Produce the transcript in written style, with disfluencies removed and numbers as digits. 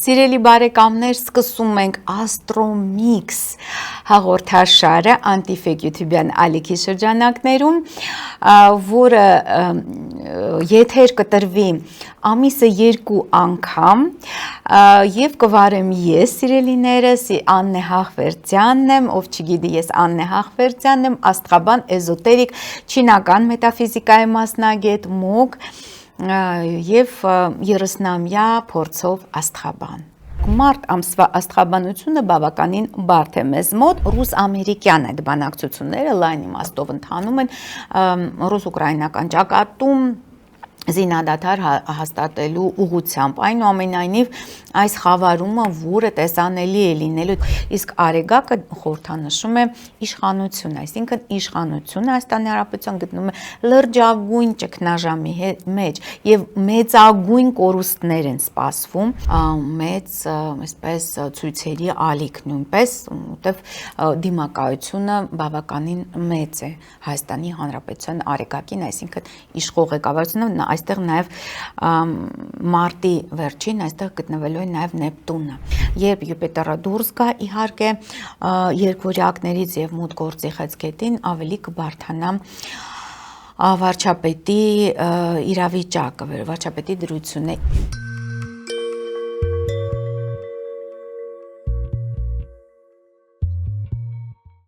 Սիրելի բարեկամներ, սկսում ենք Astromix հաղորդաշարը Անտիֆեկ YouTube-յան ալիքի շրջանակներում, որը եթեր կտրվի ամիսը 2 անգամ եւ կվարեմ ես, սիրելիներս, Աննե Հախվերդյանն եմ, ով չգիտի, ես Աննե Հախվերդյանն եմ, աստղաբան, էզոտերիկ, չինական մետաֆիզիկայի մասնագետ, մոգ եւ 30-ամյա փորձով աստղաբան։ Մարտ ամսվա աստղաբանությունը բավականին բարդ է մեզ մոտ, ռուս-ամերիկյան այդ բանակցությունները լայն իմաստով ընթանում են ռուս-ուկրաինական ճակատում զինադադար հաստատելու ուղղությամբ, այնուամենայնիվ այս խավարումը, որը տեսանելի է լինելու, իսկ արեգակը խորհրդանշում է իշխանություն, այսինքն իշխանությունը Հայաստանի Հանրապետության գտնում է լրջագույն ճգնաժամի մեջ եւ մեծագույն կորուստներ են սպասվում, մեծ, այսպես ցույցերի ալիք նույնպես, որտեվ դիմակայությունը բավականին մեծ է Հայաստանի Հանրապետության արեգակին, այսինքն իշխող ղեկավարությունը այստեղ նաև մարտի վերջին այստեղ գտնվելու է նաև Նեպտունը։ Երբ Յուպիտերը դուրս գա, իհարկե երկվորյակներից եւ մութ գործի խեցգետին ավելի կբարդանա վարչապետի իրավիճակը, վարչապետի դրությունը։